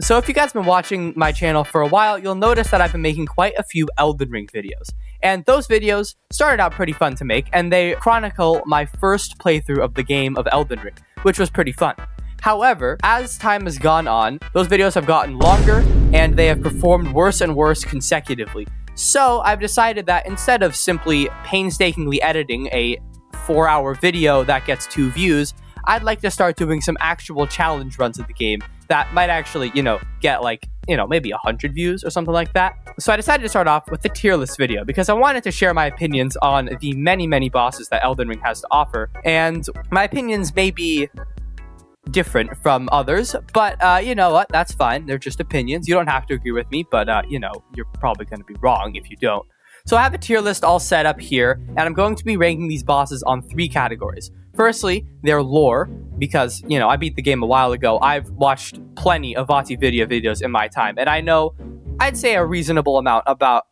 So if you guys have been watching my channel for a while, you'll notice that I've been making quite a few Elden Ring videos. And those videos started out pretty fun to make, and they chronicle my first playthrough of the game of Elden Ring, which was pretty fun. However, as time has gone on, those videos have gotten longer, and they have performed worse and worse consecutively. So I've decided that instead of simply painstakingly editing a 4-hour video that gets 2 views, I'd like to start doing some actual challenge runs of the game that might actually, get like, maybe 100 views or something like that. So I decided to start off with the tier list video because I wanted to share my opinions on the many, many bosses that Elden Ring has to offer. And my opinions may be different from others, but you know what? That's fine. They're just opinions. You don't have to agree with me, but you're probably going to be wrong if you don't. So I have a tier list all set up here, and I'm going to be ranking these bosses on 3 categories. Firstly, their lore, because, I beat the game a while ago. I've watched plenty of Vati videos in my time, and I know, I'd say a reasonable amount about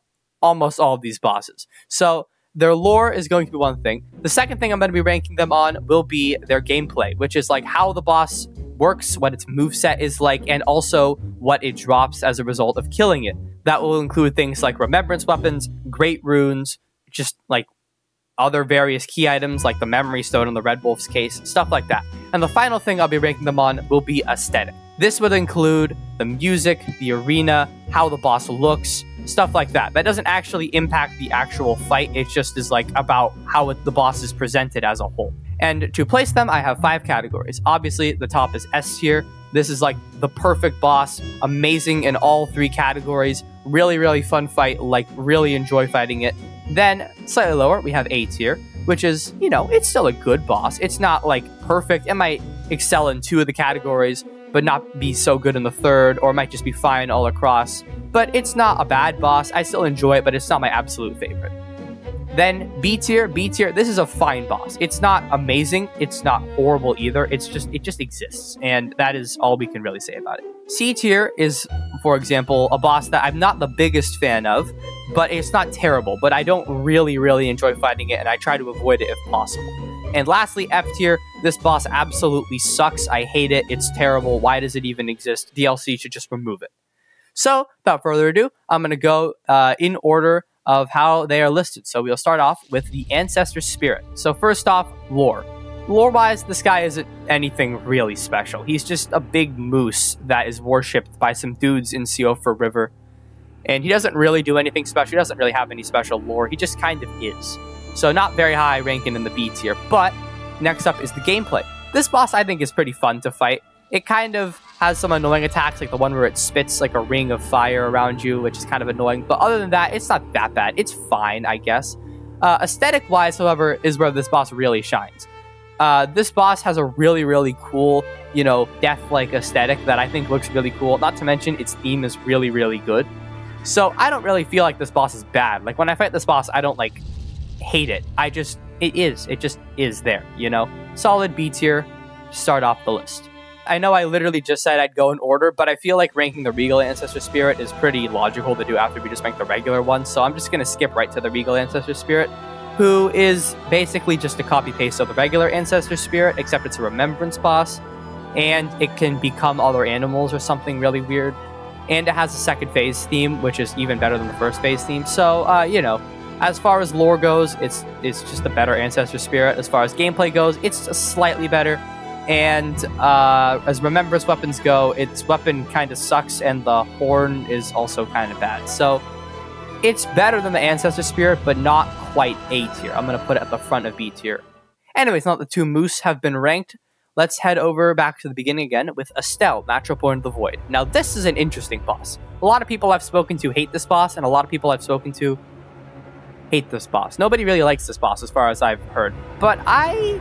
almost all of these bosses. So their lore is going to be one thing. The second thing I'm going to be ranking them on will be their gameplay, which is like how the boss works, what its moveset is like, and also what it drops as a result of killing it. That will include things like remembrance weapons, great runes, just like other various key items like the memory stone in the Red Wolf's case, stuff like that. And the final thing I'll be ranking them on will be aesthetic. This would include the music, the arena, how the boss looks, stuff like that. That doesn't actually impact the actual fight. It just is like about how the boss is presented as a whole. And to place them, I have 5 categories. Obviously, the top is S tier. This is like the perfect boss, amazing in all 3 categories. Really, really fun fight, like really enjoy fighting it. Then, slightly lower, we have A tier, which is, it's still a good boss. It's not like perfect. It might excel in 2 of the categories, but not be so good in the 3rd, or it might just be fine all across. But it's not a bad boss. I still enjoy it, but it's not my absolute favorite. Then B tier, this is a fine boss. It's not amazing, it's not horrible either, it just exists, and that is all we can really say about it. C tier is, for example, a boss that I'm not the biggest fan of, but it's not terrible, but I don't really enjoy fighting it, and I try to avoid it if possible. And lastly, F tier, this boss absolutely sucks, I hate it, it's terrible, why does it even exist? DLC should just remove it. So, without further ado, I'm going to go in order of how they are listed. So we'll start off with the Ancestor Spirit. So first off, lore. Lore-wise, this guy isn't anything really special. He's just a big moose that is worshipped by some dudes in Siofor River. And he doesn't really do anything special. He doesn't really have any special lore. He just kind of is. So not very high ranking in the B tier. But next up is the gameplay. This boss I think is pretty fun to fight. It kind of has some annoying attacks, like the one where it spits like a ring of fire around you, which is kind of annoying. But other than that, it's not that bad. It's fine, I guess. Aesthetic-wise, however, is where this boss really shines. This boss has a really cool, death-like aesthetic that I think looks really cool. Not to mention, its theme is really good. So I don't really feel like this boss is bad. Like, when I fight this boss, I don't, hate it. It just is there, Solid B tier, start off the list. I know I literally just said I'd go in order, but I feel like ranking the Regal Ancestor Spirit is pretty logical to do after we just rank the regular one, so I'm just going to skip right to the Regal Ancestor Spirit, who is basically just a copy-paste of the regular Ancestor Spirit, except it's a remembrance boss, and it can become other animals or something really weird, and it has a second phase theme, which is even better than the first phase theme, so, as far as lore goes, it's just a better Ancestor Spirit. As far as gameplay goes, it's slightly better. And as remembrance weapons go, its weapon kind of sucks, and the horn is also kind of bad. So it's better than the Ancestor Spirit, but not quite A tier. I'm going to put it at the front of B tier. Anyways, now that the 2 moose have been ranked, let's head over back to the beginning again with Estelle, Natural Born of the Void. Now, this is an interesting boss. A lot of people I've spoken to hate this boss, and a lot of people I've spoken to hate this boss. Nobody really likes this boss, as far as I've heard. But I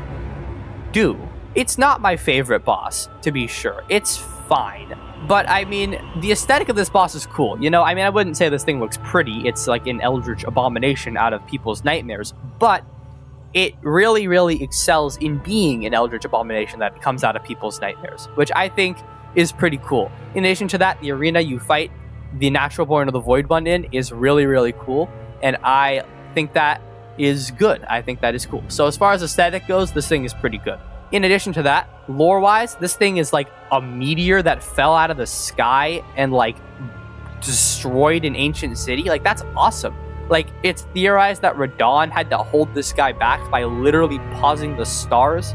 do. It's not my favorite boss, to be sure. It's fine. But, I mean, the aesthetic of this boss is cool. I wouldn't say this thing looks pretty. It's like an eldritch abomination out of people's nightmares. But it really excels in being an eldritch abomination that comes out of people's nightmares, which I think is pretty cool. In addition to that, the arena you fight the Natural Born of the Void one in is really cool. And I think that is good. I think that is cool. So as far as aesthetic goes, this thing is pretty good. In addition to that, lore-wise, this thing is like a meteor that fell out of the sky and like destroyed an ancient city. Like, that's awesome. Like, it's theorized that Radon had to hold this guy back by literally pausing the stars.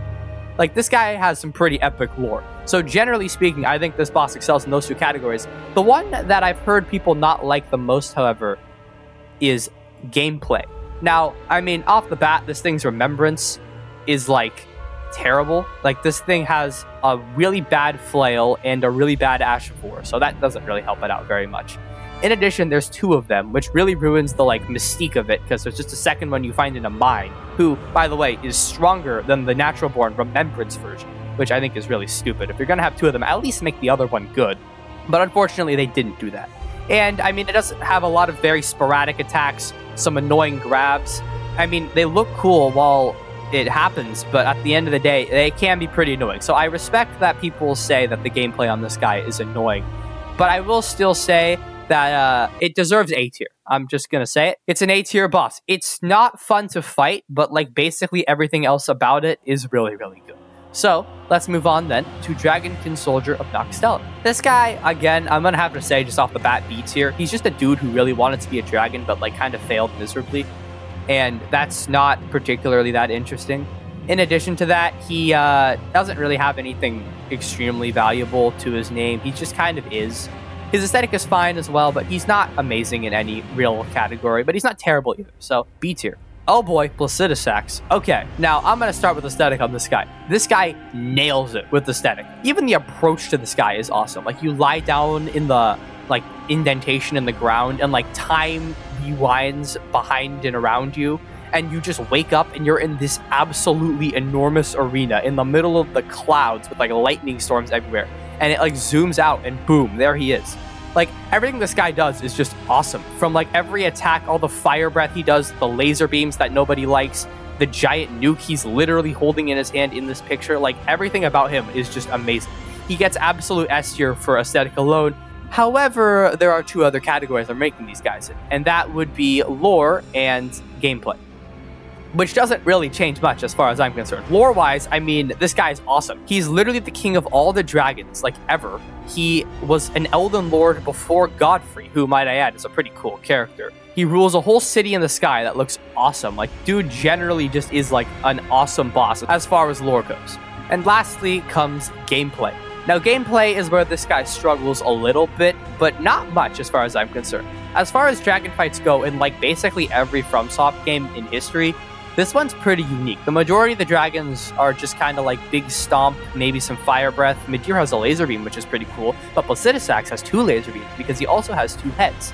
Like, this guy has some pretty epic lore. So generally speaking, I think this boss excels in those two categories. The one that I've heard people not like the most, however, is gameplay. Now, I mean, off the bat, this thing's remembrance is like terrible. Like, this thing has a really bad flail and a really bad Ash of War, so that doesn't really help it out very much. In addition, there's two of them, which really ruins the like mystique of it, because there's just a second one you find in a mine, who, by the way, is stronger than the natural born remembrance version, which I think is really stupid. If you're gonna have two of them, at least make the other one good. But unfortunately, they didn't do that. And I mean, it does have a lot of very sporadic attacks, some annoying grabs. I mean, they look cool while it happens, but at the end of the day, they can be pretty annoying. So I respect that people say that the gameplay on this guy is annoying, but I will still say that it deserves A tier. I'm just gonna say it. It's an A tier boss. It's not fun to fight, but like basically everything else about it is really, really good. So let's move on then to Dragonkin Soldier of Noxtella. This guy, again, I'm gonna have to say just off the bat, B tier. He's just a dude who really wanted to be a dragon, but like kind of failed miserably. And that's not particularly that interesting. In addition to that, he doesn't really have anything extremely valuable to his name. He just kind of is. His aesthetic is fine as well, but he's not amazing in any real category, but he's not terrible either, so B tier. Oh boy, Placidusax. Okay, now I'm gonna start with aesthetic on this guy. This guy nails it with aesthetic. Even the approach to this guy is awesome. Like, you lie down in the like indentation in the ground and like time rewinds behind and around you, and you just wake up and you're in this absolutely enormous arena in the middle of the clouds with like lightning storms everywhere, and it like zooms out and boom, there he is. Like, everything this guy does is just awesome. From like every attack, all the fire breath he does, the laser beams that nobody likes, the giant nuke he's literally holding in his hand in this picture, like everything about him is just amazing. He gets absolute S tier for aesthetic alone. However, there are two other categories I'm ranking these guys in, and that would be lore and gameplay, which doesn't really change much as far as I'm concerned. Lore-wise, I mean, this guy is awesome. He's literally the king of all the dragons, like, ever. He was an Elden Lord before Godfrey, who, might I add, is a pretty cool character. He rules a whole city in the sky that looks awesome. Like, dude generally just is, like, an awesome boss as far as lore goes. And lastly comes gameplay. Now, gameplay is where this guy struggles a little bit, but not much as far as I'm concerned. As far as dragon fights go, in, like, basically every FromSoft game in history, this one's pretty unique. The majority of the dragons are just kind of like big stomp, maybe some fire breath. Meteor has a laser beam, which is pretty cool, but Placidusax has two laser beams because he also has two heads.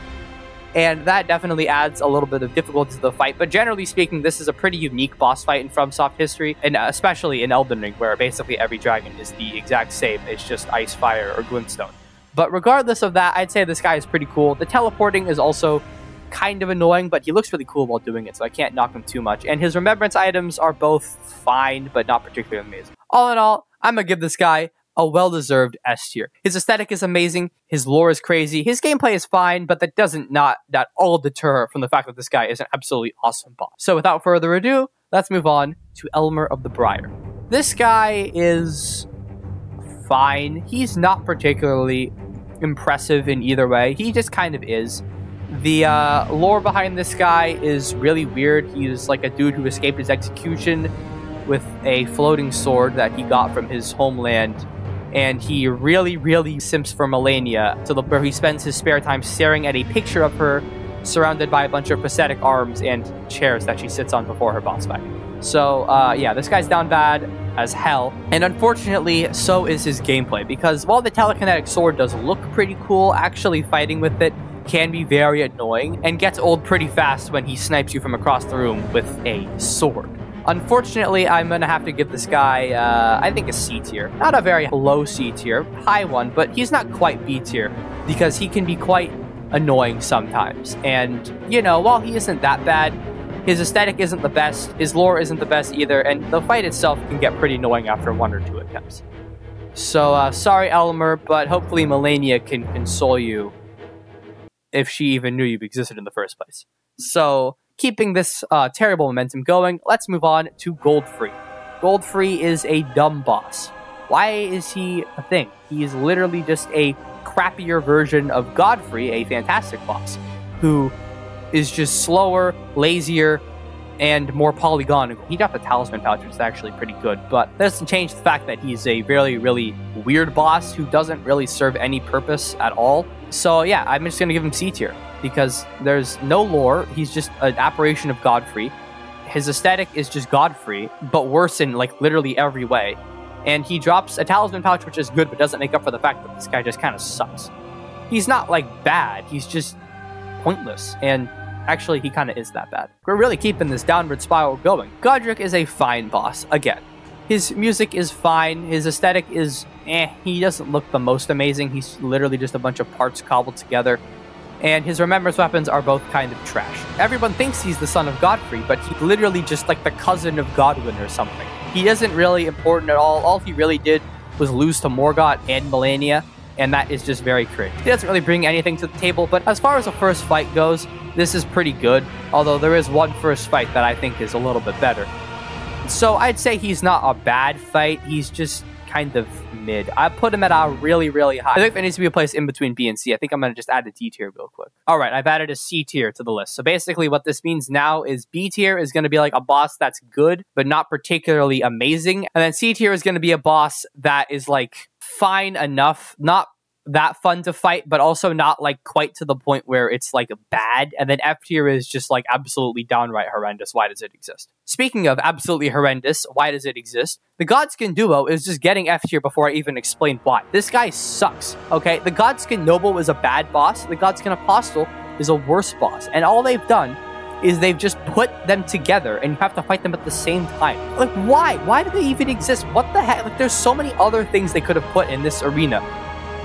And that definitely adds a little bit of difficulty to the fight, but generally speaking, this is a pretty unique boss fight in FromSoft history, and especially in Elden Ring, where basically every dragon is the exact same. It's just ice, fire, or glintstone. But regardless of that, I'd say this guy is pretty cool. The teleporting is also kind of annoying, but he looks really cool while doing it, so I can't knock him too much. And his remembrance items are both fine, but not particularly amazing. All in all, I'm gonna give this guy a well-deserved S tier. His aesthetic is amazing, his lore is crazy, his gameplay is fine, but that doesn't not at all deter from the fact that this guy is an absolutely awesome boss. So without further ado, let's move on to Elmer of the Briar. This guy is fine. He's not particularly impressive in either way. He just kind of is. The lore behind this guy is really weird. He's like a dude who escaped his execution with a floating sword that he got from his homeland, and he really, really simps for Melania to the where he spends his spare time staring at a picture of her surrounded by a bunch of prosthetic arms and chairs that she sits on before her boss fight. So, yeah, this guy's down bad as hell, and unfortunately, so is his gameplay, because while the telekinetic sword does look pretty cool, actually fighting with it can be very annoying and gets old pretty fast when he snipes you from across the room with a sword. Unfortunately, I'm gonna have to give this guy, I think a C tier. Not a very low C tier, high one, but he's not quite B tier, because he can be quite annoying sometimes. And, you know, while he isn't that bad, his aesthetic isn't the best, his lore isn't the best either, and the fight itself can get pretty annoying after one or two attempts. So, sorry Elmer, but hopefully Melania can console you if she even knew you existed in the first place. So, keeping this terrible momentum going, let's move on to Goldfree. Godfrey is a dumb boss. Why is he a thing? He is literally just a crappier version of Godfrey, a fantastic boss, who is just slower, lazier, and more polygonical. He got the talisman pouch, which is actually pretty good, but that doesn't change the fact that he's a really, really weird boss who doesn't really serve any purpose at all. So yeah, I'm just gonna give him C tier, because there's no lore. He's just an apparition of Godfrey. His aesthetic is just Godfrey, but worse in like literally every way. And he drops a talisman pouch, which is good, but doesn't make up for the fact that this guy just kind of sucks. He's not like bad, he's just pointless, and actually he kind of is that bad. We're really keeping this downward spiral going. Godric is a fine boss, again. His music is fine, his aesthetic is he doesn't look the most amazing, he's literally just a bunch of parts cobbled together. And his remembrance weapons are both kind of trash. Everyone thinks he's the son of Godfrey, but he's literally just like the cousin of Godwin or something. He isn't really important at all. All he really did was lose to Morgott and Melania, and that is just very cringe. He doesn't really bring anything to the table, but as far as a first fight goes, this is pretty good, although there is one first fight that I think is a little bit better. So I'd say he's not a bad fight, he's just kind of mid. I put him at a really, really high. I think there needs to be a place in between B and C. I think I'm going to just add a D tier real quick. Alright, I've added a C tier to the list. So basically what this means now is B tier is going to be like a boss that's good, but not particularly amazing. And then C tier is going to be a boss that is like fine enough, not that fun to fight, but also not like quite to the point where it's like bad. And then F tier is just like absolutely downright horrendous. Why does it exist? Speaking of absolutely horrendous, why does it exist? The Godskin duo is just getting F tier before I even explain why. This guy sucks, okay? The Godskin Noble is a bad boss. The Godskin Apostle is a worse boss. And all they've done is they've just put them together and you have to fight them at the same time. Like, why? Why do they even exist? What the heck? Like, there's so many other things they could have put in this arena.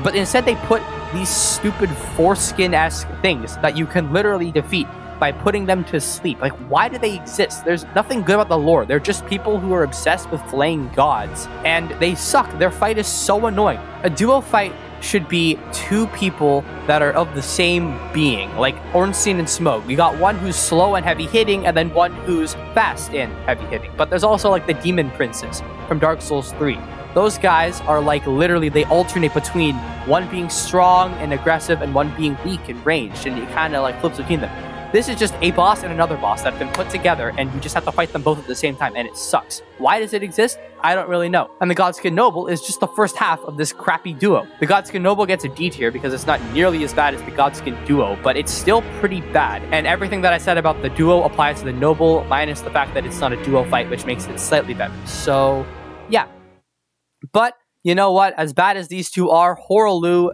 But instead they put these stupid foreskin-esque things that you can literally defeat by putting them to sleep. Like, why do they exist? There's nothing good about the lore. They're just people who are obsessed with flaying gods. And they suck. Their fight is so annoying. A duo fight should be two people that are of the same being, like Ornstein and Smoke. You got one who's slow and heavy hitting, and then one who's fast and heavy hitting. But there's also like the Demon Princes from Dark Souls 3. Those guys are like literally, they alternate between one being strong and aggressive and one being weak and ranged, and it kind of like flips between them. This is just a boss and another boss that have been put together, and you just have to fight them both at the same time, and it sucks. Why does it exist? I don't really know. And the Godskin Noble is just the first half of this crappy duo. The Godskin Noble gets a D tier because it's not nearly as bad as the Godskin Duo, but it's still pretty bad. And everything that I said about the duo applies to the Noble, minus the fact that it's not a duo fight, which makes it slightly better. So, yeah. But, you know what? As bad as these two are, Horaloo,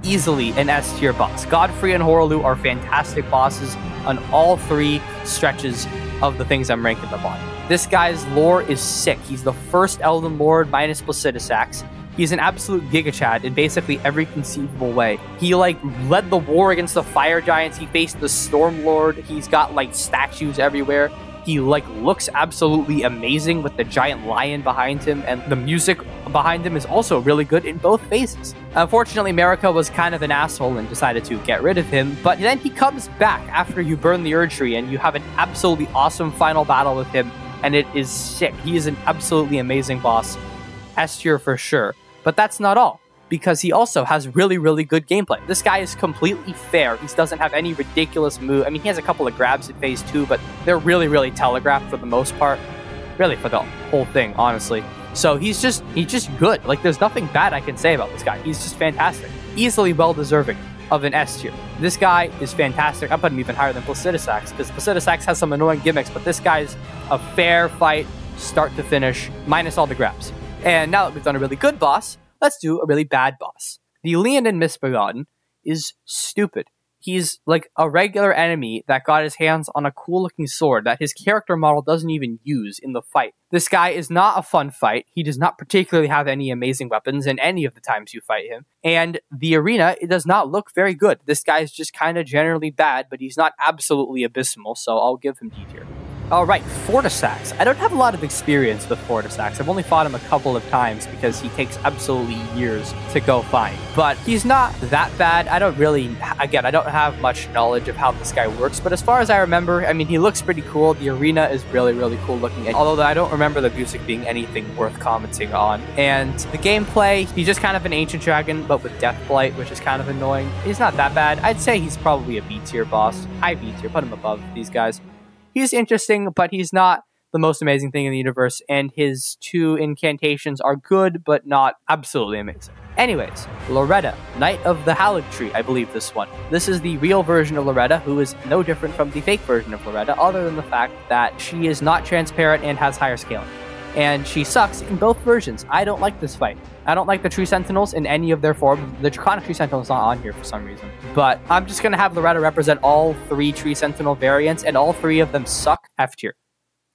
easily an S tier boss. Godfrey and Horaloo are fantastic bosses on all three stretches of the things I'm ranking them on. This guy's lore is sick. He's the first Elden Lord minus Placidusax. He's an absolute Giga-Chad in basically every conceivable way. He, like, led the war against the Fire Giants. He faced the Storm Lord. He's got, like, statues everywhere. He, like, looks absolutely amazing with the giant lion behind him, and the music behind him is also really good in both phases. Unfortunately, Marika was kind of an asshole and decided to get rid of him, but then he comes back after you burn the Erd Tree, and you have an absolutely awesome final battle with him, and it is sick. He is an absolutely amazing boss. S tier for sure. But that's not all, because he also has really, really good gameplay. This guy is completely fair. He doesn't have any ridiculous move. I mean, he has a couple of grabs in phase 2, but they're really, really telegraphed for the most part. Really, for the whole thing, honestly. So he's just good. Like, there's nothing bad I can say about this guy. He's just fantastic. Easily well-deserving of an S tier. This guy is fantastic. I put him even higher than Placidusax, because Placidusax has some annoying gimmicks, but this guy's a fair fight, start to finish, minus all the grabs. And now that we've done a really good boss, let's do a really bad boss. The Leonin Misbegotten is stupid. He's like a regular enemy that got his hands on a cool-looking sword that his character model doesn't even use in the fight. This guy is not a fun fight. He does not particularly have any amazing weapons in any of the times you fight him. And the arena, it does not look very good. This guy is just kind of generally bad, but he's not absolutely abysmal, so I'll give him D tier. Alright, Fortisax. I don't have a lot of experience with Fortisax. I've only fought him a couple of times because he takes absolutely years to go find. But he's not that bad. I don't have much knowledge of how this guy works. But as far as I remember, I mean, he looks pretty cool. The arena is really, really cool looking. Although I don't remember the music being anything worth commenting on. And the gameplay, he's just kind of an ancient dragon, but with Death Blight, which is kind of annoying. He's not that bad. I'd say he's probably a B tier boss. High B tier, put him above these guys. He's interesting, but he's not the most amazing thing in the universe, and his 2 incantations are good, but not absolutely amazing. Anyways, Loretta, Knight of the Haligtree, I believe this one. This is the real version of Loretta, who is no different from the fake version of Loretta, other than the fact that she is not transparent and has higher scaling. And she sucks in both versions. I don't like this fight. I don't like the Tree Sentinels in any of their forms. The Draconic Tree Sentinel is not on here for some reason. But I'm just going to have Loretta represent all 3 Tree Sentinel variants, and all 3 of them suck F tier.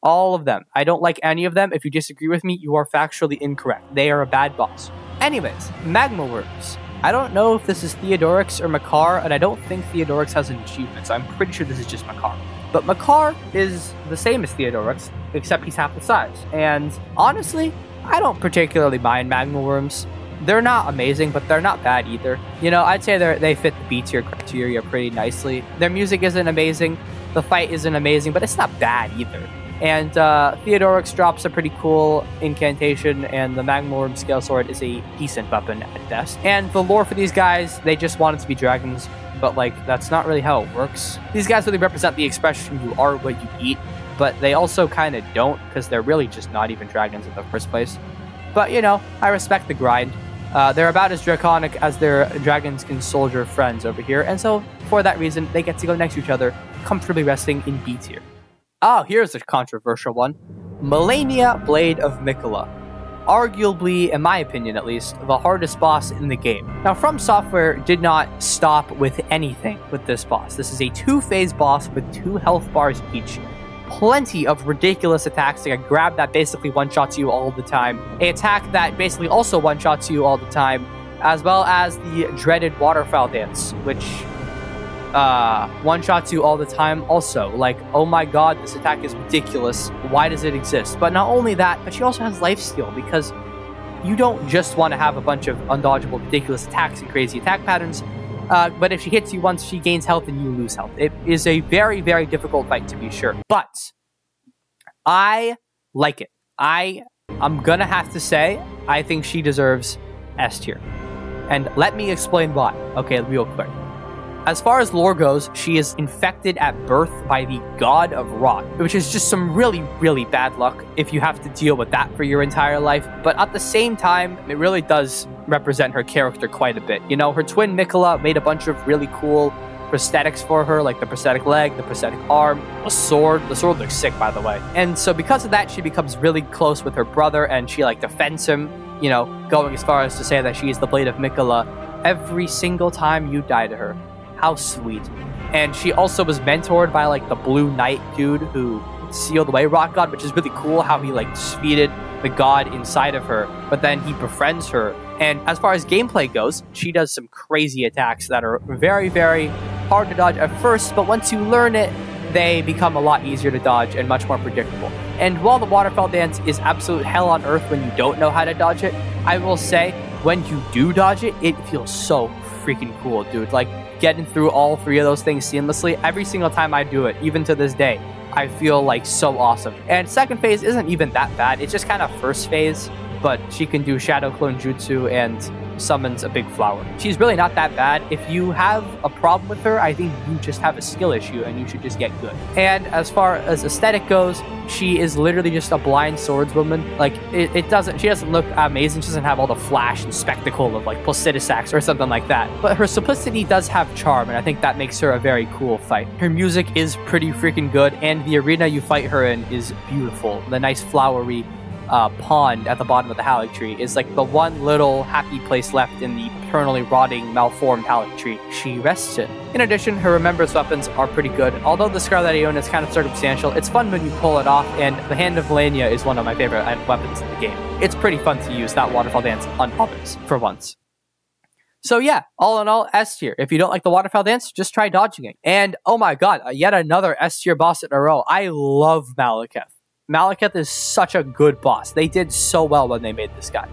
All of them. I don't like any of them. If you disagree with me, you are factually incorrect. They are a bad boss. Anyways, Magma Worms. I don't know if this is Theodorix or Makar, and I don't think Theodorix has an achievement, so I'm pretty sure this is just Makar. But Makar is the same as Theodorix, except he's half the size. And honestly, I don't particularly mind Magma Worms. They're not amazing, but they're not bad either. You know, I'd say they fit the B tier criteria pretty nicely. Their music isn't amazing, the fight isn't amazing, but it's not bad either. And Theodorix drops a pretty cool incantation, and the Magma Worm Scale Sword is a decent weapon at best. And the lore for these guys, they just wanted to be dragons, but like, that's not really how it works. These guys really represent the expression you are what you eat, but they also kind of don't, because they're really just not even dragons in the first place. But, you know, I respect the grind. They're about as draconic as their dragons can soldier friends over here, and so, for that reason, they get to go next to each other, comfortably resting in B tier. Oh, here's a controversial one. Melania, Blade of Mikola. Arguably, in my opinion at least, the hardest boss in the game. Now, From Software did not stop with anything with this boss. This is a 2-phase boss with 2 health bars each. Plenty of ridiculous attacks, like a grab that basically one-shots you all the time, a attack that basically also one-shots you all the time, as well as the dreaded waterfowl dance, which one-shots you all the time also. Like, oh my god, this attack is ridiculous. Why does it exist? But not only that, but she also has lifesteal, because you don't just want to have a bunch of undodgeable, ridiculous attacks and crazy attack patterns, but if she hits you once, she gains health and you lose health. It is a very, very difficult fight, to be sure. But I like it. I'm gonna have to say, I think she deserves S tier. And let me explain why. Okay, real quick. As far as lore goes, she is infected at birth by the God of Rot, which is just some really, really bad luck if you have to deal with that for your entire life. But at the same time, it really does represent her character quite a bit. You know, her twin Mikola made a bunch of really cool prosthetics for her, like the prosthetic leg, the prosthetic arm, a sword. The sword looks sick, by the way. And so because of that, she becomes really close with her brother, and she like defends him, you know, going as far as to say that she is the Blade of Mikola every single time you die to her. How sweet. And she also was mentored by like the Blue Knight dude who sealed away Rock God, which is really cool how he like defeated the god inside of her, but then he befriends her. And as far as gameplay goes, she does some crazy attacks that are very, very hard to dodge at first, but once you learn it, they become a lot easier to dodge and much more predictable. And while the waterfall dance is absolute hell on earth when you don't know how to dodge it, I will say, when you do dodge it, it feels so freaking cool, dude. Like, getting through all 3 of those things seamlessly, every single time I do it, even to this day, I feel like so awesome. And second phase isn't even that bad, it's just kind of first phase, but she can do Shadow Clone Jutsu and summons a big flower. She's really not that bad. If you have a problem with her, I think you just have a skill issue and you should just get good. And as far as aesthetic goes, she is literally just a blind swordswoman. Like, she doesn't look amazing. She doesn't have all the flash and spectacle of like Placidusax or something like that. But her simplicity does have charm, and I think that makes her a very cool fight. Her music is pretty freaking good, and the arena you fight her in is beautiful. The nice flowery pond at the bottom of the Haligtree is like the one little happy place left in the eternally rotting, malformed Haligtree she rests in. In addition, her remembrance weapons are pretty good. Although the Scarlet Aeon is kind of circumstantial, it's fun when you pull it off, and the Hand of Melania is one of my favorite weapons in the game. It's pretty fun to use that waterfall dance on others, for once. So yeah, all in all, S tier. If you don't like the waterfowl dance, just try dodging it. And oh my god, yet another S tier boss in a row. I love Malekith. Malekith is such a good boss. They did so well when they made this guy.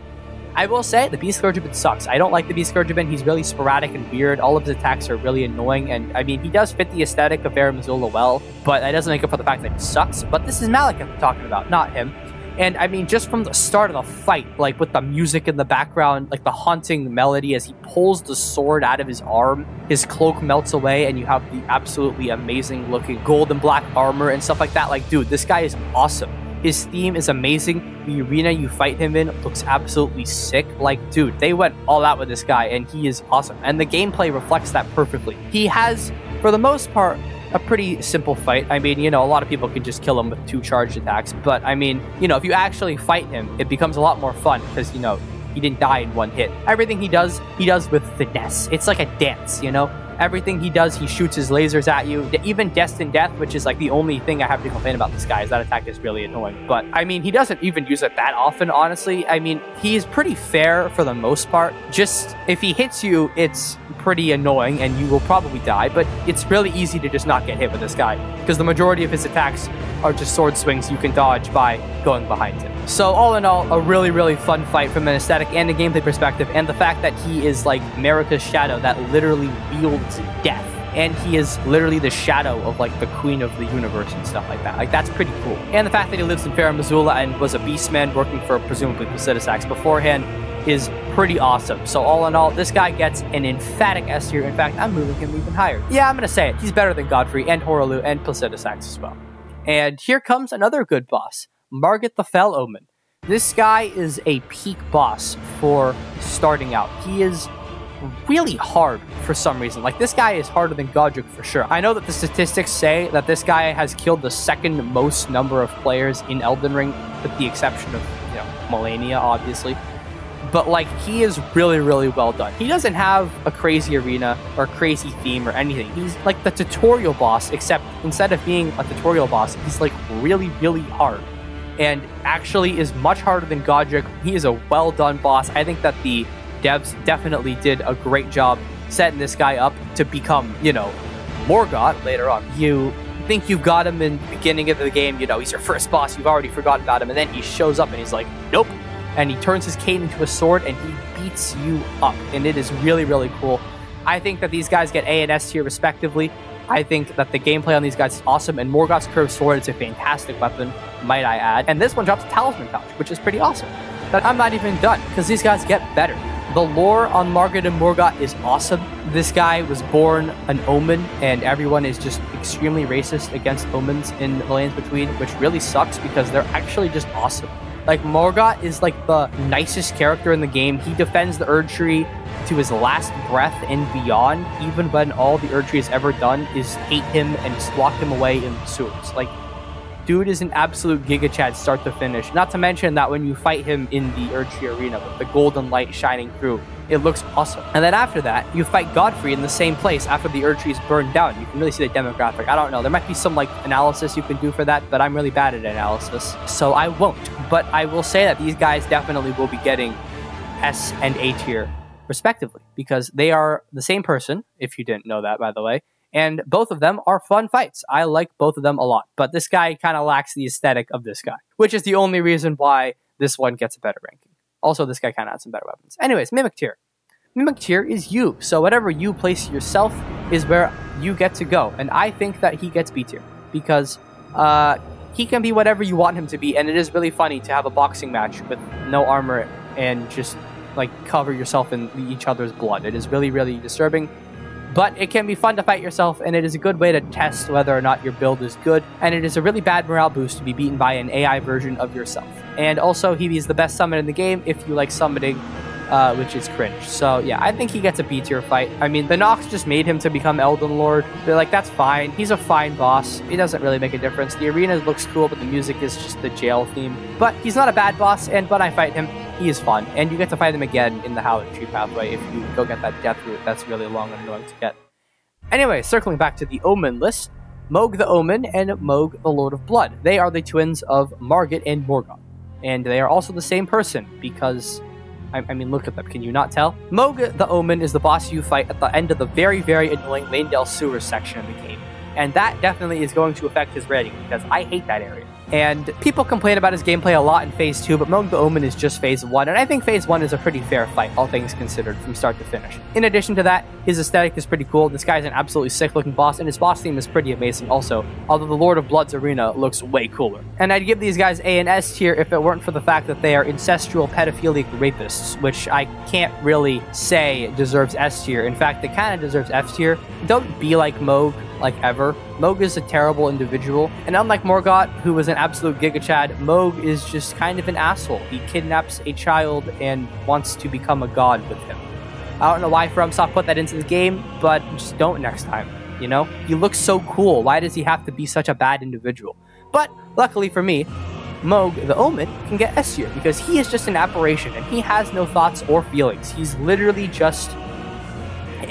I will say, the Beast Clergyman sucks. I don't like the Beast Clergyman. He's really sporadic and weird. All of his attacks are really annoying. And, I mean, he does fit the aesthetic of Farum Azula well, but that doesn't make up for the fact that he sucks. But this is Malekith I'm talking about, not him. And, I mean, just from the start of the fight, like, with the music in the background, like, the haunting melody as he pulls the sword out of his arm, his cloak melts away, and you have the absolutely amazing-looking gold and black armor and stuff like that. Like, dude, this guy is awesome. His theme is amazing. The arena you fight him in looks absolutely sick. Like, dude, they went all out with this guy, and he is awesome. And the gameplay reflects that perfectly. He has, for the most part, a pretty simple fight. I mean, you know, a lot of people can just kill him with 2 charged attacks. But, I mean, you know, if you actually fight him, it becomes a lot more fun because, you know, he didn't die in 1 hit. Everything he does with finesse. It's like a dance, you know? Everything he does, he shoots his lasers at you. Even Destined Death, which is like the only thing I have to complain about this guy, is that attack is really annoying. But, I mean, he doesn't even use it that often, honestly. I mean, he's pretty fair for the most part. Just, if he hits you, it's pretty annoying and you will probably die. But it's really easy to just not get hit with this guy, because the majority of his attacks are just sword swings you can dodge by going behind him. So all in all, a really, really fun fight from an aesthetic and a gameplay perspective, and the fact that he is like Marika's shadow that literally wields death, and he is literally the shadow of like the queen of the universe and stuff like that. Like, that's pretty cool. And the fact that he lives in Farum Azula and was a beastman working for presumably Placiduous Axe beforehand is pretty awesome. So all in all, this guy gets an emphatic S tier. In fact, I'm moving him even higher. Yeah, I'm gonna say it. He's better than Godfrey and Hoarah and Placiduous Axe as well. And here comes another good boss, Margit the Fell Omen. This guy is a peak boss for starting out. He is really hard for some reason. Like, this guy is harder than Godric for sure. I know that the statistics say that this guy has killed the second most number of players in Elden Ring, with the exception of, you know, Melania, obviously. But, like, he is really, really well done. He doesn't have a crazy arena or crazy theme or anything. He's like the tutorial boss, except instead of being a tutorial boss, he's, like, really, really hard. And actually is much harder than Godric. He is a well-done boss. I think that the devs definitely did a great job setting this guy up to become, you know, Morgott later on. You think you've got him in the beginning of the game, you know, he's your first boss, you've already forgotten about him, and then he shows up and he's like, nope. And he turns his cane into a sword and he beats you up. And it is really, really cool. I think that these guys get A and S tier respectively. I think that the gameplay on these guys is awesome, and Morgott's Curved Sword is a fantastic weapon, might I add. And this one drops a Talisman Pouch, which is pretty awesome. But I'm not even done, because these guys get better. The lore on Margit and Morgott is awesome. This guy was born an omen, and everyone is just extremely racist against omens in the Lands Between, which really sucks because they're actually just awesome. Like, Morgott is like the nicest character in the game. He defends the Erdtree to his last breath and beyond, even when all the Erdtree has ever done is hate him and lock him away in the sewers. Like, dude is an absolute Giga Chad start to finish. Not to mention that when you fight him in the Erdtree arena with the golden light shining through, it looks awesome. And then after that, you fight Godfrey in the same place after the Erdtree is burned down. You can really see the demographic. I don't know. There might be some, like, analysis you can do for that, but I'm really bad at analysis, so I won't. But I will say that these guys definitely will be getting S and A tier, respectively, because they are the same person, if you didn't know that, by the way. And both of them are fun fights. I like both of them a lot. But this guy kind of lacks the aesthetic of this guy, which is the only reason why this one gets a better ranking. Also, this guy kind of has some better weapons. Anyways, Mimic tier. Mimic tier is you. So whatever you place yourself is where you get to go. And I think that he gets B tier because he can be whatever you want him to be. And it is really funny to have a boxing match with no armor and just like cover yourself in each other's blood. It is really, really disturbing. But it can be fun to fight yourself, and it is a good way to test whether or not your build is good, and it is a really bad morale boost to be beaten by an AI version of yourself. And also, he is the best summon in the game if you like summoning, which is cringe. So yeah, I think he gets a B tier fight. I mean, the Nox just made him to become Elden Lord. They're like, that's fine. He's a fine boss. It doesn't really make a difference. The arena looks cool, but the music is just the jail theme. But he's not a bad boss, and when I fight him, he is fun. And you get to fight him again in the Howling Tree pathway if you go get that death route. That's really long and annoying to get. Anyway, circling back to the Omen list, Mohg the Omen and Mohg the Lord of Blood. They are the twins of Margit and Morgott. And they are also the same person because I mean, look at them. Can you not tell? Moog the Omen is the boss you fight at the end of the very, very annoying Lanedale Sewers section of the game. And that definitely is going to affect his rating, because I hate that area. And people complain about his gameplay a lot in Phase 2, but Moog the Omen is just Phase 1, and I think Phase 1 is a pretty fair fight, all things considered, from start to finish. In addition to that, his aesthetic is pretty cool. This guy's an absolutely sick-looking boss, and his boss theme is pretty amazing also, although the Lord of Blood's arena looks way cooler. And I'd give these guys A and S tier if it weren't for the fact that they are incestual pedophilic rapists, which I can't really say deserves S tier. In fact, it kind of deserves F tier. Don't be like Moog, like ever. Moog is a terrible individual, and unlike Morgott, who was an absolute gigachad, Moog is just kind of an asshole. He kidnaps a child and wants to become a god with him. I don't know why FromSoft put that into the game, but just don't next time, you know? He looks so cool. Why does he have to be such a bad individual? But luckily for me, Moog the Omen can get S tier because he is just an aberration and he has no thoughts or feelings. He's literally just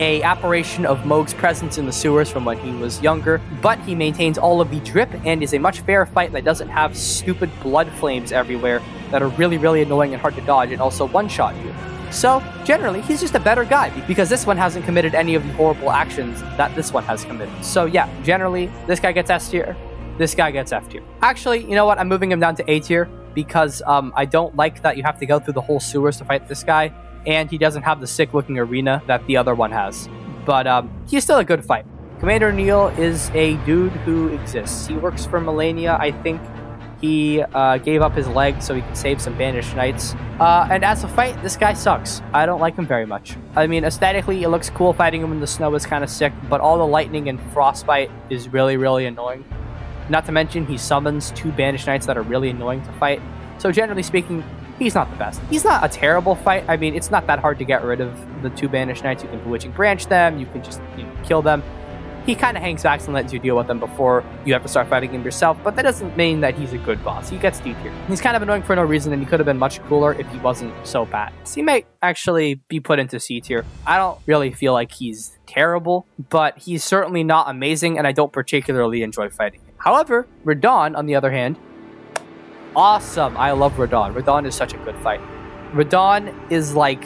a apparition of Moog's presence in the sewers from when he was younger, but he maintains all of the drip and is a much fairer fight that doesn't have stupid blood flames everywhere that are really, really annoying and hard to dodge and also one-shot you. So, generally, he's just a better guy because this one hasn't committed any of the horrible actions that this one has committed. So yeah, generally, this guy gets S tier, this guy gets F tier. Actually, you know what? I'm moving him down to A tier because I don't like that you have to go through the whole sewers to fight this guy, and he doesn't have the sick-looking arena that the other one has. But he's still a good fight. Commander Neil is a dude who exists. He works for Millennia, I think. He gave up his leg so he can save some banished knights. And as a fight, this guy sucks. I don't like him very much. I mean, aesthetically, it looks cool. Fighting him in the snow is kind of sick, but all the lightning and frostbite is really, really annoying. Not to mention, he summons 2 banished knights that are really annoying to fight. So generally speaking, he's not the best. He's not a terrible fight. I mean, it's not that hard to get rid of the 2 banished knights. You can Bewitching Branch them. You can just kill them. He kind of hangs back and lets you deal with them before you have to start fighting him yourself, but that doesn't mean that he's a good boss. He gets D tier. He's kind of annoying for no reason, and he could have been much cooler if he wasn't so bad. So he might actually be put into C tier. I don't really feel like he's terrible, but he's certainly not amazing, and I don't particularly enjoy fighting him. However, Radahn, on the other hand, awesome. I love Radahn. Radahn is such a good fight. Radahn is like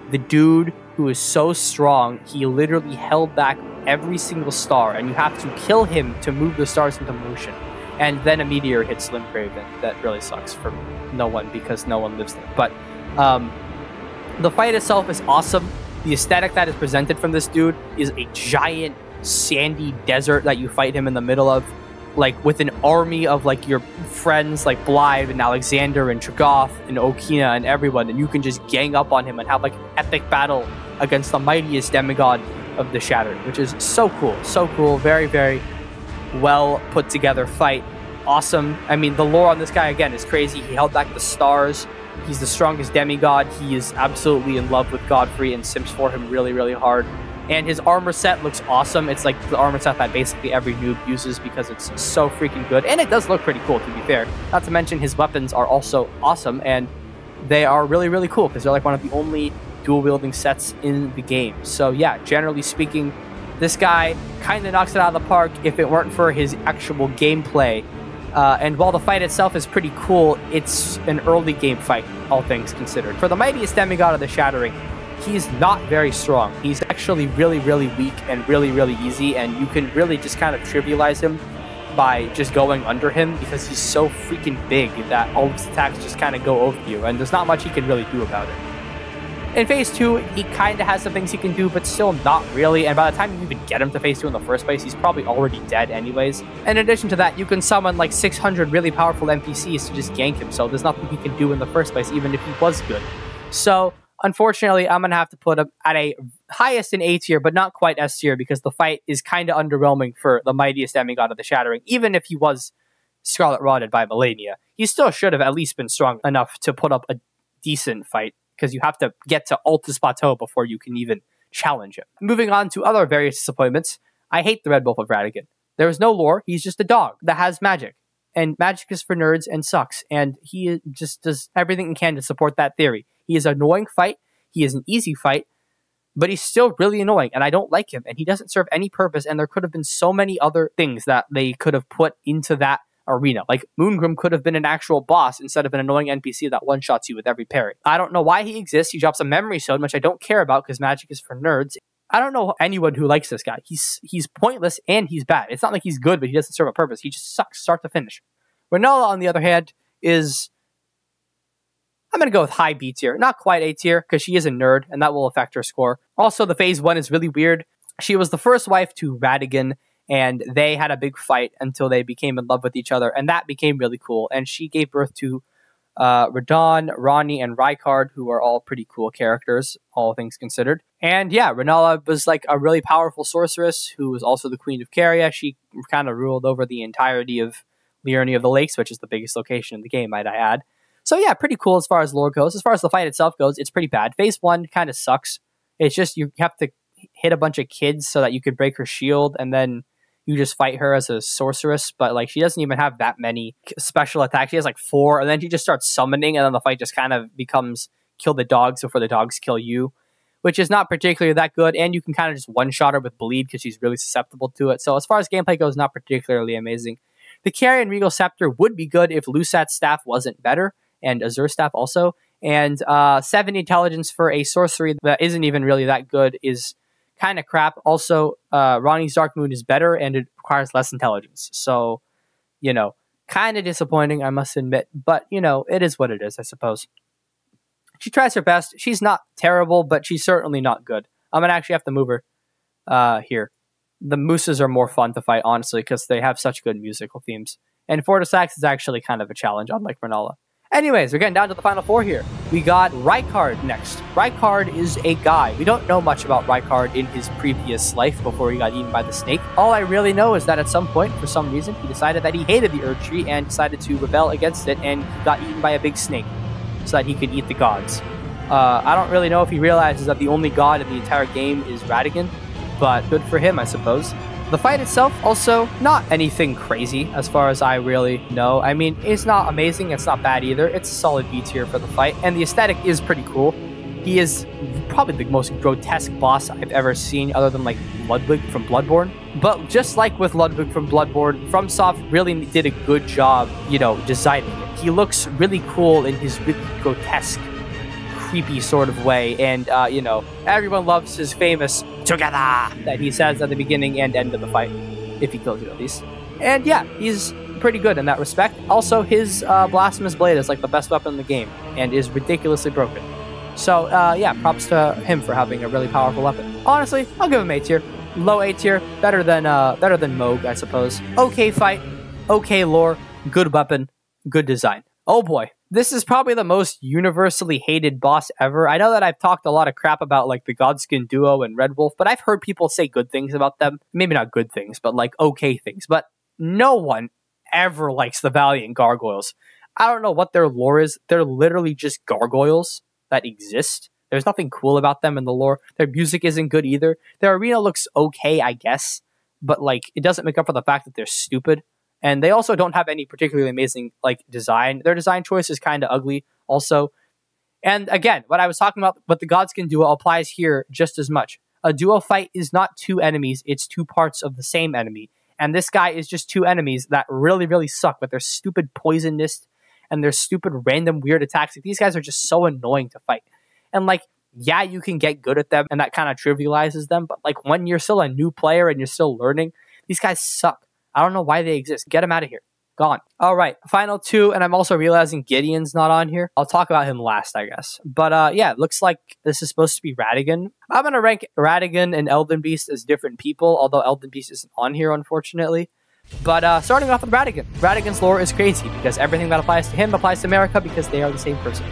the dude who is so strong, he literally held back every single star, and you have to kill him to move the stars into motion. And then a meteor hits Slimcraven. That really sucks for no one because no one lives there. But the fight itself is awesome. The aesthetic that is presented from this dude is a giant sandy desert that you fight him in the middle of, like with an army of like your friends like Blythe and Alexander and Tragoth and Okina and everyone, and you can just gang up on him and have like an epic battle against the mightiest demigod of the Shattered, which is so cool, very, very well put together fight. Awesome. I mean, the lore on this guy again is crazy. He held back the stars. He's the strongest demigod. He is absolutely in love with Godfrey and simps for him really, really hard. And his armor set looks awesome. It's like the armor set that basically every noob uses because it's so freaking good. And it does look pretty cool, to be fair. Not to mention his weapons are also awesome, and they are really, really cool because they're like one of the only dual-wielding sets in the game. So yeah, generally speaking, this guy kind of knocks it out of the park if it weren't for his actual gameplay. And while the fight itself is pretty cool, it's an early game fight, all things considered. For the mightiest demigod of the Shattering, he's not very strong. He's actually really, really weak and really, really easy, and you can really just kind of trivialize him by just going under him because he's so freaking big that all of his attacks just kind of go over you, and there's not much he can really do about it. In Phase 2, he kind of has some things he can do, but still not really, and by the time you even get him to Phase 2 in the first place, he's probably already dead anyways. In addition to that, you can summon like 600 really powerful NPCs to just gank him, so there's nothing he can do in the first place, even if he was good. So, unfortunately, I'm going to have to put him at a highest in A tier, but not quite S tier, because the fight is kind of underwhelming for the mightiest demigod of the Shattering. Even if he was Scarlet Rotted by Millennia, he still should have at least been strong enough to put up a decent fight, because you have to get to Altus Plateau before you can even challenge him. Moving on to other various disappointments, I hate the Red Wolf of Radigan. There is no lore, he's just a dog that has magic. And magic is for nerds and sucks, and he just does everything he can to support that theory. He is an annoying fight, he is an easy fight, but he's still really annoying, and I don't like him, and he doesn't serve any purpose, and there could have been so many other things that they could have put into that arena. Like, Moongrim could have been an actual boss instead of an annoying NPC that one-shots you with every parry. I don't know why he exists. He drops a memory stone, which I don't care about because magic is for nerds. I don't know anyone who likes this guy. He's pointless and he's bad. It's not like he's good, but he doesn't serve a purpose. He just sucks start to finish. Rinoa, on the other hand, is... I'm going to go with high B tier. Not quite A tier, because she is a nerd, and that will affect her score. Also, the phase 1 is really weird. She was the first wife to Radagon, and they had a big fight until they became in love with each other, and that became really cool. And she gave birth to Radon, Ronnie, and Rykard, who are all pretty cool characters, all things considered. And yeah, Rinoa was like a really powerful sorceress who was also the Queen of Caria. She kind of ruled over the entirety of Liurnia of the Lakes, which is the biggest location in the game, might I add. So yeah, pretty cool as far as lore goes. As far as the fight itself goes, it's pretty bad. Phase 1 kind of sucks. It's just you have to hit a bunch of kids so that you could break her shield, and then you just fight her as a sorceress. But like, she doesn't even have that many special attacks. She has like 4, and then she just starts summoning, and then the fight just kind of becomes kill the dogs before the dogs kill you, which is not particularly that good. And you can kind of just one-shot her with bleed because she's really susceptible to it. So as far as gameplay goes, not particularly amazing. The Carrion Regal Scepter would be good if Lusat's staff wasn't better, and Azur's staff also. And 7 intelligence for a sorcery that isn't even really that good is kind of crap. Also, Ronnie's Dark Moon is better, and it requires less intelligence. So, you know, kind of disappointing, I must admit. But, you know, it is what it is, I suppose. She tries her best. She's not terrible, but she's certainly not good. I'm going to actually have to move her here. The mooses are more fun to fight, honestly, because they have such good musical themes. And Fortisax is actually kind of a challenge, unlike Rinoa. Anyways, we're getting down to the final 4 here. We got Rykard next. Rykard is a guy. We don't know much about Rykard in his previous life before he got eaten by the snake. All I really know is that at some point, for some reason, he decided that he hated the Erd Tree and decided to rebel against it, and he got eaten by a big snake so that he could eat the gods. I don't really know if he realizes that the only god in the entire game is Radagon, but good for him, I suppose. The fight itself, also, not anything crazy as far as I really know. I mean, it's not amazing, it's not bad either. It's a solid B tier for the fight, and the aesthetic is pretty cool. He is probably the most grotesque boss I've ever seen, other than like Ludwig from Bloodborne. But just like with Ludwig from Bloodborne, FromSoft really did a good job, you know, designing it. He looks really cool in his really grotesque, creepy sort of way, and you know, everyone loves his famous "together" that he says at the beginning and end of the fight, if he kills you at least. And yeah, he's pretty good in that respect. Also, his blasphemous blade is like the best weapon in the game and is ridiculously broken. So yeah, props to him for having a really powerful weapon. Honestly, I'll give him A tier. Low A tier, better than Moog, I suppose. Okay fight, okay lore, good weapon, good design. Oh boy. This is probably the most universally hated boss ever. I know that I've talked a lot of crap about like the Godskin Duo and Red Wolf, but I've heard people say good things about them. Maybe not good things, but like okay things. But no one ever likes the Valiant Gargoyles. I don't know what their lore is. They're literally just gargoyles that exist. There's nothing cool about them in the lore. Their music isn't good either. Their arena looks okay, I guess, but like it doesn't make up for the fact that they're stupid. And they also don't have any particularly amazing like design. Their design choice is kind of ugly also. And again, what I was talking about with the Godskin Duo applies here just as much. A duo fight is not 2 enemies, it's 2 parts of the same enemy. And this guy is just 2 enemies that really, really suck with their stupid poisonness and their stupid random weird attacks. Like, these guys are just so annoying to fight. And like, yeah, you can get good at them and that kind of trivializes them. But like, when you're still a new player and you're still learning, these guys suck. I don't know why they exist. Get them out of here. Gone. All right, final 2, and I'm also realizing Gideon's not on here. I'll talk about him last, I guess. But yeah, it looks like this is supposed to be Radagon. I'm going to rank Radagon and Elden Beast as different people, although Elden Beast isn't on here, unfortunately. But starting off with Radagon. Radagon's lore is crazy, because everything that applies to him applies to America, because they are the same person.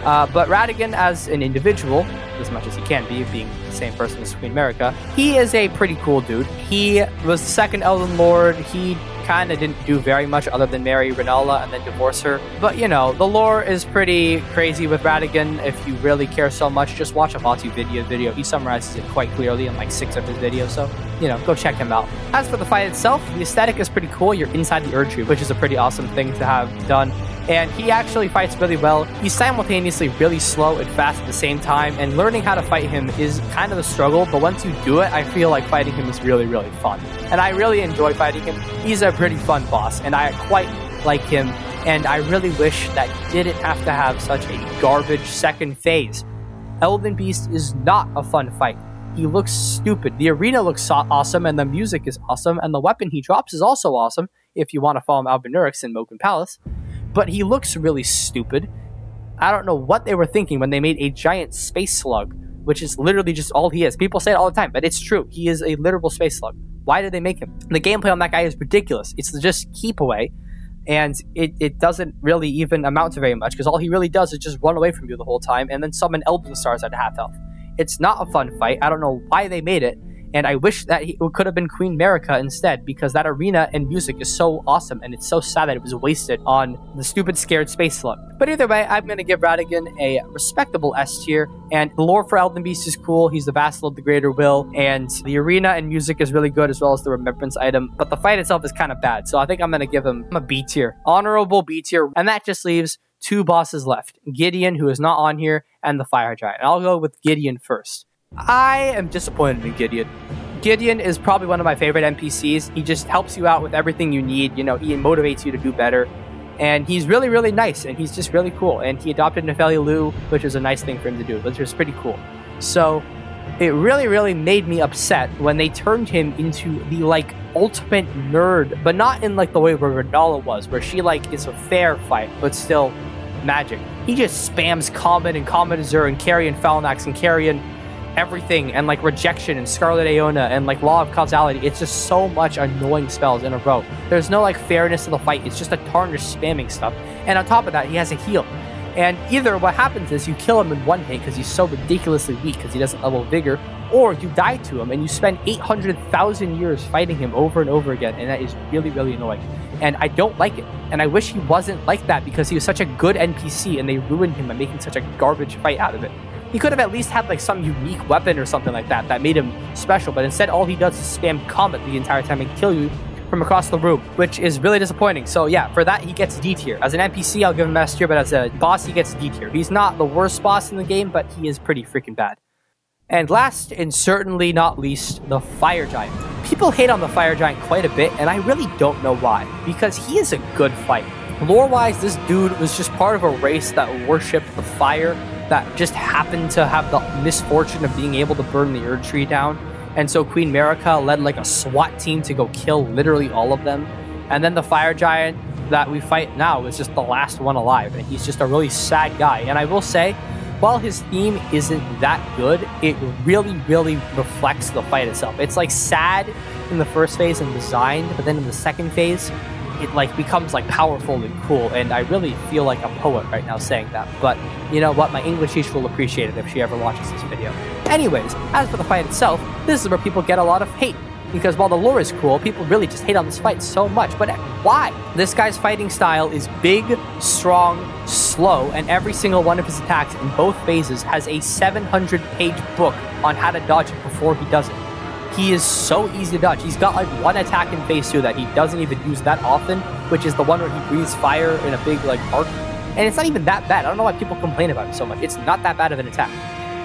But Radagon as an individual, as much as he can be, being the same person as Queen America, he is a pretty cool dude. He was the second Elden Lord. He kind of didn't do very much other than marry Rinoa and then divorce her. But, you know, the lore is pretty crazy with Radagon. If you really care so much, just watch a Fatu video. He summarizes it quite clearly in like 6 of his videos, so, you know, go check him out. As for the fight itself, the aesthetic is pretty cool. You're inside the Erd Tree, which is a pretty awesome thing to have done. And he actually fights really well. He's simultaneously really slow and fast at the same time, and learning how to fight him is kind of a struggle, but once you do it, I feel like fighting him is really, really fun. And I really enjoy fighting him. He's a pretty fun boss, and I quite like him, and I really wish that he didn't have to have such a garbage second phase. Elden Beast is not a fun fight. He looks stupid. The arena looks awesome, and the music is awesome, and the weapon he drops is also awesome, if you want to follow Albinurix in Moken Palace. But he looks really stupid. I don't know what they were thinking when they made a giant space slug, which is literally just all he is. People say it all the time, but it's true. He is a literal space slug. Why did they make him? The gameplay on that guy is ridiculous. It's just keep away, and it doesn't really even amount to very much, because all he really does is just run away from you the whole time and then summon Elden Stars at half health. It's not a fun fight. I don't know why they made it, and I wish that it could have been Queen Marika instead, because that arena and music is so awesome, and it's so sad that it was wasted on the stupid scared space slug. But either way, I'm going to give Radagon a respectable S tier, and the lore for Elden Beast is cool. He's the vassal of the Greater Will, and the arena and music is really good, as well as the remembrance item, but the fight itself is kind of bad, so I think I'm going to give him a B tier. Honorable B tier, and that just leaves two bosses left. Gideon, who is not on here, and the Fire Giant. I'll go with Gideon first. I am disappointed in Gideon. Gideon is probably one of my favorite NPCs. He just helps you out with everything you need. You know, he motivates you to do better. And he's really, really nice, and he's just really cool. And he adopted Nefeli Lu, which is a nice thing for him to do, which is pretty cool. So it really, really made me upset when they turned him into the, like, ultimate nerd, but not in, like, the way where Renala was, where she, like, is a fair fight, but still magic. He just spams Comet and Comet Azure and Carrion Falnax and Carrion everything, and like Rejection and Scarlet Aeona and like Law of Causality. It's just so much annoying spells in a row. There's no like fairness to the fight. It's just a tarnish spamming stuff. And on top of that, he has a heal. And either what happens is you kill him in one hit because he's so ridiculously weak because he doesn't level Vigor, or you die to him and you spend 800,000 years fighting him over and over again, and that is really, really annoying. And I don't like it. And I wish he wasn't like that, because he was such a good NPC and they ruined him by making such a garbage fight out of it. He could have at least had like some unique weapon or something like that that made him special, but instead all he does is spam Comet the entire time and kill you from across the room, which is really disappointing. So yeah, for that he gets D tier. As an NPC, I'll give him S tier, but as a boss, he gets D tier. He's not the worst boss in the game, but he is pretty freaking bad. And last and certainly not least, the Fire Giant. People hate on the Fire Giant quite a bit, and I really don't know why, because he is a good fight. Lore-wise, this dude was just part of a race that worshipped the fire, that just happened to have the misfortune of being able to burn the Erd Tree down. And so Queen Marika led like a SWAT team to go kill literally all of them. And then the Fire Giant that we fight now is just the last one alive, and he's just a really sad guy. And I will say, while his theme isn't that good, it really, really reflects the fight itself. It's like sad in the first phase and resigned, but then in the second phase, it like becomes like powerful and cool, and I really feel like a poet right now saying that. But you know what, my English teacher will appreciate it if she ever watches this video. Anyways, as for the fight itself, this is where people get a lot of hate, because while the lore is cool, people really just hate on this fight so much. But why? This guy's fighting style is big, strong, slow, and every single one of his attacks in both phases has a 700-page book on how to dodge it before he does it. He is so easy to dodge. He's got like one attack in phase 2 that he doesn't even use that often, which is the one where he breathes fire in a big like arc. And it's not even that bad. I don't know why people complain about it so much. It's not that bad of an attack.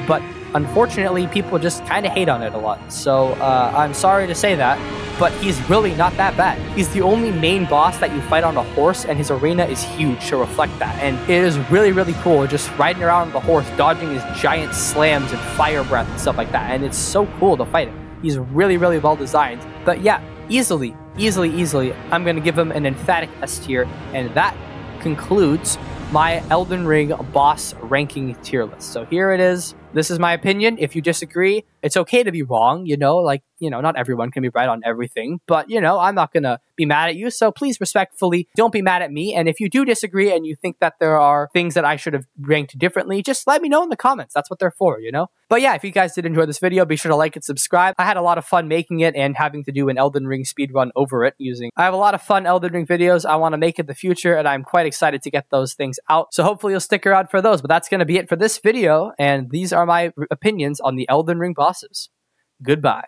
But unfortunately, people just kind of hate on it a lot. So I'm sorry to say that, but he's really not that bad. He's the only main boss that you fight on a horse, and his arena is huge to reflect that. And it is really, really cool just riding around on the horse, dodging his giant slams and fire breath and stuff like that. And it's so cool to fight him. He's really, really well designed. But yeah, easily, I'm going to give him an emphatic S tier. And that concludes my Elden Ring boss ranking tier list. So here it is. This is my opinion. If you disagree, it's okay to be wrong, you know, like, you know, not everyone can be right on everything, but, you know, I'm not going to be mad at you. So please respectfully, don't be mad at me. And if you do disagree and you think that there are things that I should have ranked differently, just let me know in the comments. That's what they're for, you know? But yeah, if you guys did enjoy this video, be sure to like and subscribe. I had a lot of fun making it and having to do an Elden Ring speedrun over it I have a lot of fun Elden Ring videos I want to make in the future, and I'm quite excited to get those things out. So hopefully you'll stick around for those. But that's going to be it for this video, and these are my opinions on the Elden Ring bosses. Goodbye.